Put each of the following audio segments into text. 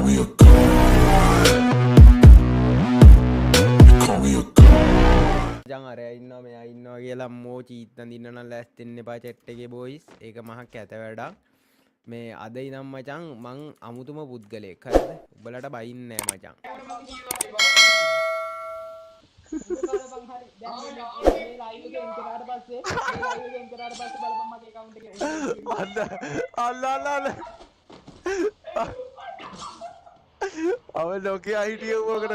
me a god. You call me a god. මචං අරයා ඉන්නවා මෙයා ඉන්නවා කියලා අම්මෝ චීත්තන් දින්න නම් ලෑස්ති වෙන්න එපා chat එකේ boys. ඒක මහා කැත වැඩක්. මේ අද ඉනම් මචං මං අමුතුම පුද්ගලයෙක්. හරිද? උඹලට බයින්නේ නෑ මචං. අවල් ලෝකේ හිටිය වකට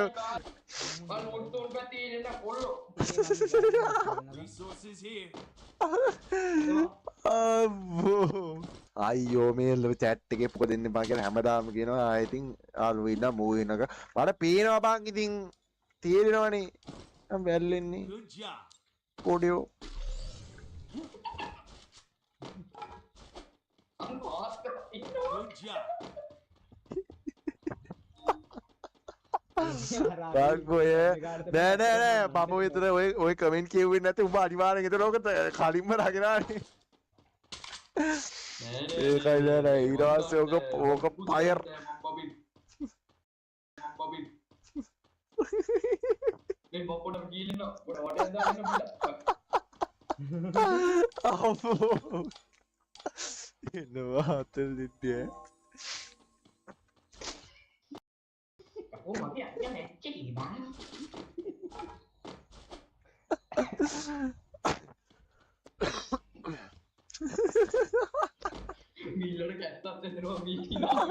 අයියෝ මේ චැට් එකේ පොක දෙන්න බං කියලා හැමදාම කියනවා. I think ආලු ඉන්න මූවි එක මට පේනවා බං. ඉතින් තේරෙනවනේ මම වැල්ලෙන්නේ පොඩියෝ. බංගොය නෑ නෑ නෑ මම විතර ඔය කමෙන්ට් කියුවේ නැත්නම් උඹ අනිවාර්යෙන් ඒතර ඕක කලින්ම රගෙනානේ. ඒකයි නෑ ඊට පස්සේ ඕක ෆයර් මේ මොකටද ගිලින වටෙන් දාන්න අම්මෝ එනවා අතල් දිද්දිය. ඕ මගේ අයියා නැච්චේ බං. මීලට කැත්තක් දෙනවා මීකිනා.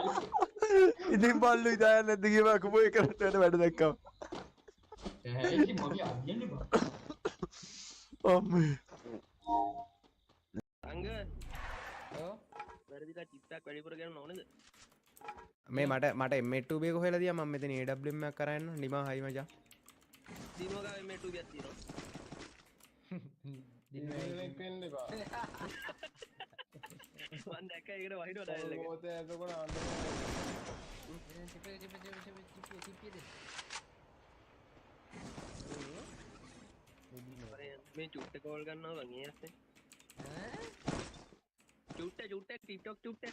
ඉතින් බල්ලු ඉදායන් නැද්ද කියලා අකුපෝ එක කරට වැඩ දැක්කම. ඒක මගේ අයියනේ බං. අම්මේ. අංග ඔව් වැඩිලා චිත්තක් වැඩිපුර ගන්න ඕනේද? මේ මට M2 බේක හොයලා දියා මම මෙතන AWM එකක් කරා යන්න නිමා හයි මචං. දිනෝ ගාවේ මේ 2 බියක් තියෙනවා. දිනෝ එක වෙන්න එපා. මම දැක්ක ඒකට වහිනවා ඩයල් එක. ඕත එතකොට අඬනවා. මේ චුට්ට කෝල් ගන්නවා මං ඊයස්සේ. චුට්ට TikTok චුට්ට.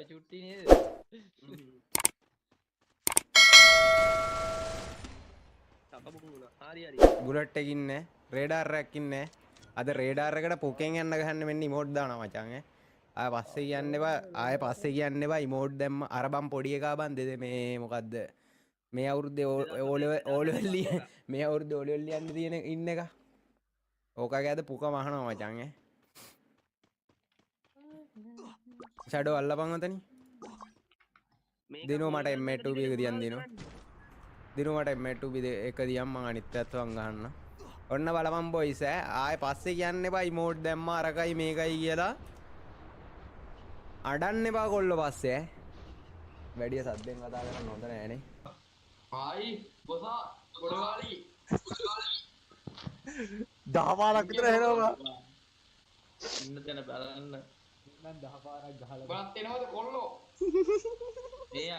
චුට්ටි නේද? හරි බුලට් එකක් ඉන්නේ රේඩාර් එකක් ඉන්නේ. අද රේඩාර් එකට පොකෙන් යන්න ගහන්න මෙන්න ඉමෝට් දානවා මචං ඈ. ආය පස්සේ කියන්න එපා ආය පස්සේ කියන්න එපා ඉමෝට් දැම්ම අර බම් පොඩි එකා බන් දෙද මේ මොකද්ද මේ අවුරුද්දේ ඕලෙවල් මේ අවුරුද්දේ ඕලෙවල් යන්න තියෙන ඉන්න එක. ඕකගේ අද පුක මහනවා මචං ඈ. ෂැඩෝ අල්ලපන් ඔතනින්. දිනෝ මට M2 එක දියන් දිනෝ. දිනෝ මට M2 එක දියන් මං අනිත් පැත්ත වන් ගන්න. ඔන්න බලපන් බොයිස් ඈ ආයේ පස්සේ කියන්න එපා ඉමෝට් දැම්ම අරකයි මේකයි කියලා. අඩන්න එපා කොල්ලෝ පස්සේ ඈ. වැඩි සද්දෙන් කතා කරන්න හොඳ නෑනේ. හායි බොසා ගොඩවාලි. දහමාරක් විතර එනවා. ඉන්න තැන බලන්න. මම 10 පාරක් ගහලා බලත් එනවද කොල්ලෝ? මේ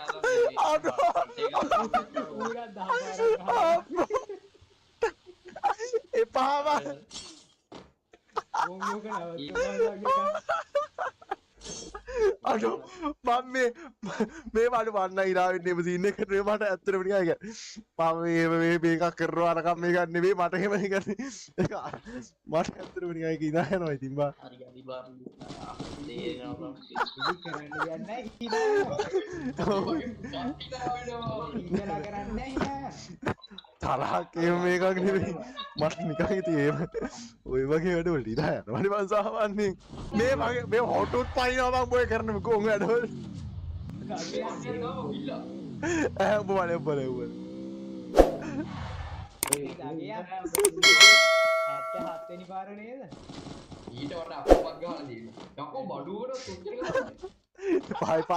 ඌරා 10 පාරක් ගහලා එපාම ඕම් යෝක නවත්තනවා. අඩෝ මම මේ මට වන්න ඉරාවෙන්නේ සීන් එකට මට ඇත්තටම නිකන් ඒක මම මේ මේකක් කරනවා අරකම් මේකක් නෙවෙයි මට එහෙම නිකන් ඒක මට ඇත්තටම නිකන් ඒක ඉදා යනවා ඉතින් බා හරි ගරි බාර ඉතින් කරන්න දෙයක් නැහැ ඉඳලා කරන්නේ නැහැ තරහක් එහෙම මේකක් නෙවෙයි මට නිකන් ඉතින් එහෙම ඔය වගේ වැඩවලට ඉදා යනවා මම සාමාන්‍යයෙන් මේ හොටුත් පයින්නවා මම ඔය කරන කොන් වැඩවල උඹ බලේ උඹ ඒක ගියා 77 වෙනි පාර නේද ඊට වඩා අප්පක් ගහලා තියෙනවා. යකෝ බඩුවකට සුච්චර ගහලා. පායි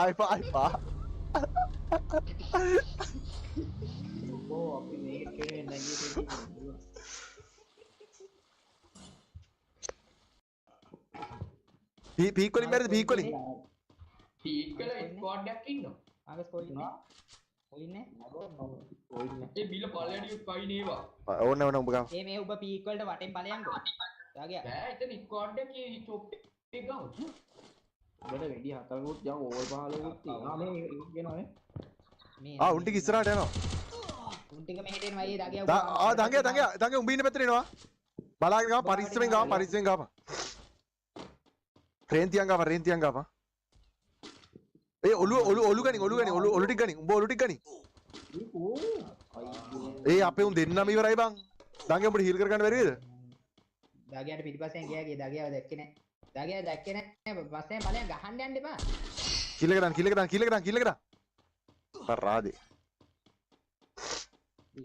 ඕ අපි මේක කරේ නැගිටින්න පීක්කොලින් බැරිද පීක්කොලින් පීක්කල ස්ක්වාඩ් එකක් ඉන්නවා. ආගස් කොයි ඉන්නේ කොයි ඉන්නේ ඒ බිල පල්ලෙඩියුත් කයි නේවා. ඕන්න උඹ ගම මේ ඔබ පීක් වලට වටෙන් ඵලයන්කෝ යාගියා බෑ එතන ස්ක්වාඩ් එකේ චොප් එක ගාව. උඹට වෙඩි හතරකුත් යන් ඕල් පහලකුත් තියෙනවා මේ කියනවානේ. ආ උන් ටික ඉස්සරහට යනවා. උන් ටික මෙහෙට එනවා අයියේ දගේ දඟේ උඹ ඉන්න පැත්තට එනවා. බලාගෙන ගාව පරිස්සමෙන් ගාව. රේන්තියන් ගාව. ඒ ඔලු ගනි ඔලු ටික ගනි. උඹ ඔලු ටික ගනි. ඒ අපේ උන් දෙන්නම ඉවරයි බං. දඟේ උඹට හීල් කරගන්න බැරි වේද? දගයාට පිටිපස්සෙන් ගියා දගයාව දැක්කේ නැහැ. දගයා දැක්කේ නැහැ. පස්සෙන් බලයන් ගහන්න යන්න එපා. කිල්ල කරන්. පරාදේ.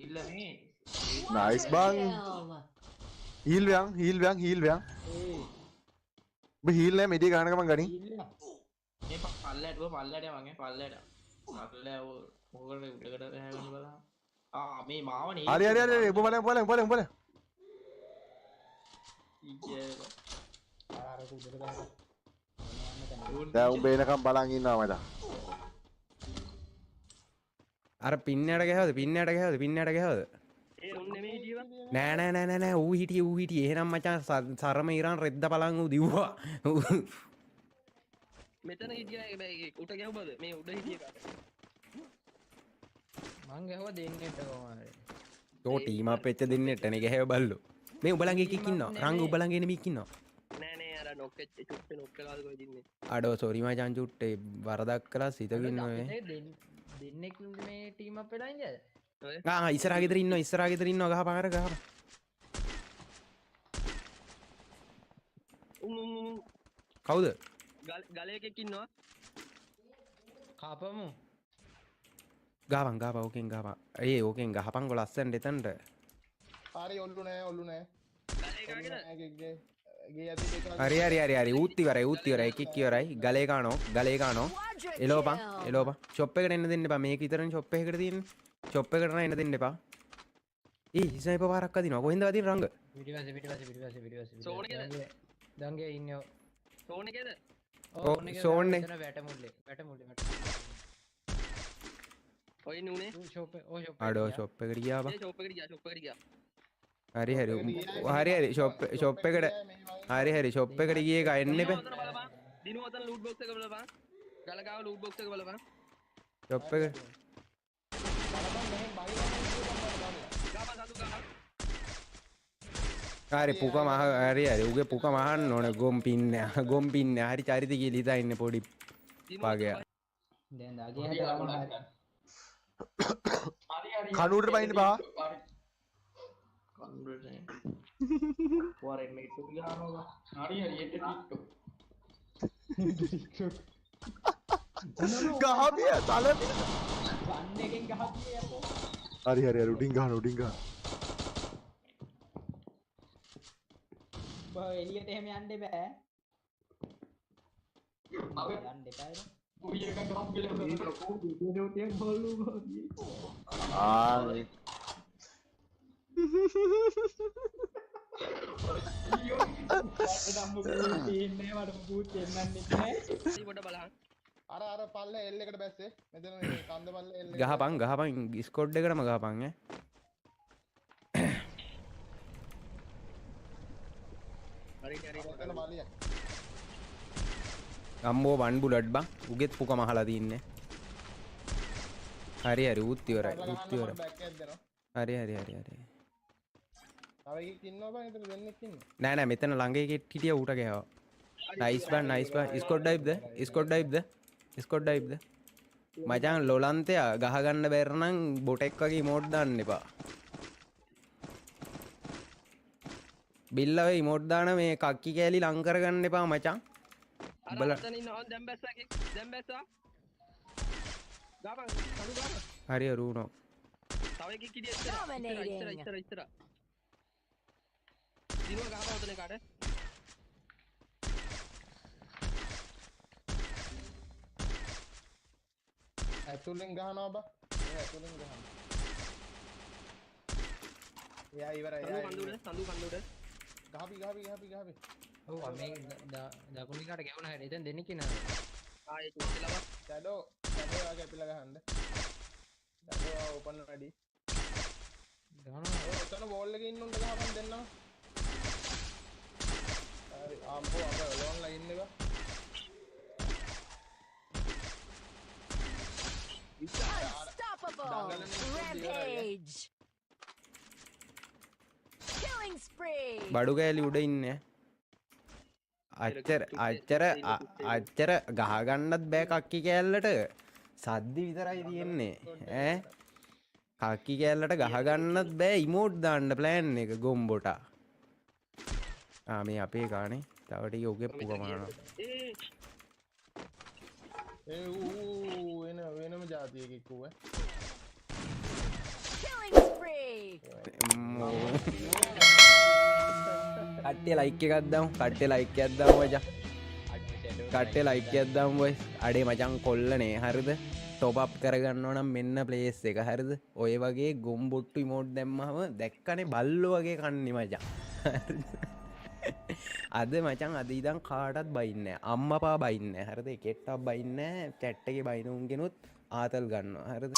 ඉල්ල මේ නයිස් බං. හීල් වයන්. ඔබ හීල් නැහැ මෙඩි ගන්න ගමන් ගනි. මේ පල්ලයට මගේ පල්ලයට ඕකට උඩකට හැගන්න බලන්න. මේ මාවනේ. හරි ඔබ බලන්න. අර කුඩට ගහලා. දැන් උඹ එනකම් බලන් ඉන්නවා මට. අර පින්නට ගැහවද ඒ උන් නෙමෙයි ජීවන්. නෑ ඌ හිටියේ එහෙනම් මචං සරම ඉරන් රෙද්ද බලන් ඌ දිව්වා. මෙතන හිටියා හැබැයි උට ගැහුවද මේ උඩ හිටිය කාට. මං ගැහුවා දෙන්නෙට කොහමද? තෝ ටීම් අප් වෙච්ච දෙන්නෙටනේ ගැහව බල්ලෝ. මේ උඹලගේ එකෙක් ඉන්නවා. රංග උඹලගේ එනෙමික් ඉන්නවා. නෑ අර නොක්කෙච්ච චුට්ටේ නොක් කළාද කොහෙද ඉන්නේ. අඩෝ සෝරි මචං චුට්ටේ වරදක් කළා සිතකින් ඔය. දෙන්නෙක් මේ ටීම් අප් වෙලා ඉඳලා. ඉස්සරහ ගෙදර ඉන්නවා ගහපන් අර ගහපන්. කවුද? ගලයකෙක් ඉන්නවා. කපමු. ගාපන් ඕකෙන් ගහපන්. ඕකෙන් ගහපන්කො ලස්සනට එතනට. හරි ඔල්ලු නෑ. ගලේ කාගෙන හරි ඌත් ඉවරයි එකෙක් ඉවරයි. ගලේ ගානෝ එලෝපන් ෂොප් එකට එන්න දෙන්න එපා. මේක විතරනේ ෂොප් එකකට තියෙන්නේ. ෂොප් එකට එන්න දෙන්න එපා. ස්නයිපර් පාරක් අදිනවා. කොහෙන්ද අදින රංග? පිටිපස්සේ. සෝනිකද? දංගේ ඉන්නේ. සෝනිකද? සෝන්නේ. වැටමුල්ලේ. ඔය නුනේ. අඩෝ ෂොප් එකට ගියා බා. ඒ ෂොප් එකට ගියා. හරි ෂොප් එකට ෂොප් එකට ගියේ එක එන්න එපා. දිනු අතන ලූට් බොක්ස් එක බලපන්. ගලගාව ලූට් බොක්ස් එක බලපන්. ෂොප් එක හරි පුක මහ හරි උගේ පුක මහන්න ඕනේ ගොම් පින්න හරි චරිත කියලා හිතා ඉන්නේ පොඩි පාගයා. දැන් දගේ හතරම හරි. කනුවට බයින්න බා. වරෙන් මේක ගානවා. හරි එට ටික්ටොක්. ගහපිය තලපිය. ගන්න එකෙන් ගහපිය යපෝ. හරි උඩින් ගහන. බා එළියට එහෙම යන්න බෑ. යන්න එපා. ඌ එක ගහම් කියලා. අර පල්ල එල් එකට බැස්සේ මෙතන කන්ද පල්ල එල් ගහපන් ස්කොඩ් එකටම ගහපන් අම්මෝ වන් බුලට් බං උගෙත් පුක මහලා තින්නේ. හරි ඌත් ඉවරයි. හරි නෑ මෙතන ළඟ එකෙක් හිටියා ඌට ගහවා. නයිස් බං ස්කොඩ් ඩයිව්ද මචං ලොලන්තයා ගහගන්න බැරි නම් බොටෙක් වගේ ඉමෝට් දාන්න එපා. බිල්ල වෙයි ඉමෝට් දාන මේ කක්කි කෑලි ලං කරගන්න එපා මචං. උඹලා අතන ඉන්නවා දැන් බැස්සා. ගාපන් කඩු ගාපන්. හරි රූනෝ. තව එකෙක් ඉදිරියට ඉස්සර. දිනුව ගහපන් උතන කාට. ඇතුලෙන් ගහනවා බා. ඇතුලෙන් ගහනවා. එයා ඉවරයි. සඳු කඳුඩ. ගහපි. ඔව් මේ දකුණු කාට ගැවුණා හැටි එතෙන් දෙන්නේ කිනා. ආයේ චුට්ටලව. ෂැඩෝ වගේ පිළ ගහන්න. ෂැඩෝ ඕපන් වැඩි. ගහනවා. ඔතන වෝල් එකේ ඉන්න උන්ට ගහපන් දෙන්නවා. හරි ආම්බෝ අපේ ලෝන් ලයින් එක. බඩු කෑලි උඩ ඉන්නේ අච්චර ගහගන්නත් බෑ කක්කි කෑල්ලට සද්දි විතරයි තියෙන්නේ ඈ කක්කි කෑල්ලට ගහගන්නත් බෑ ඉමෝට් දාන්න ප්ලෑන් එක ගොම්බොටා මේ අපේ ගානේ තව ටික උගේ පුගමනවා වෙනම ජාතියක කිව්ව කට්ටිය ලයික් එකක් දාමු කට්ටිය ලයික් එකක් දාමු මචං කට්ටිය ලයික් එකක් දාමු බොයිස් අඩේ මචං කොල්ලනේ හරිද ටොප් අප් කරගන්න ඕන නම් මෙන්න ප්ලේස් එක හරිද ඔය වගේ ගොම්බොට්ටු ඉමෝට් දැම්මම දැක්කනේ බල්ලෝ වගේ කන්නේ මචං අද මචං අද ඉදන් කාටත් බයින්නේ අම්මපා බයින්නේ හරිද කෙට්ටක් බයින්නේ චැට් එකේ බයිනුන්ගෙනුත් ආතල් ගන්නවා හරිද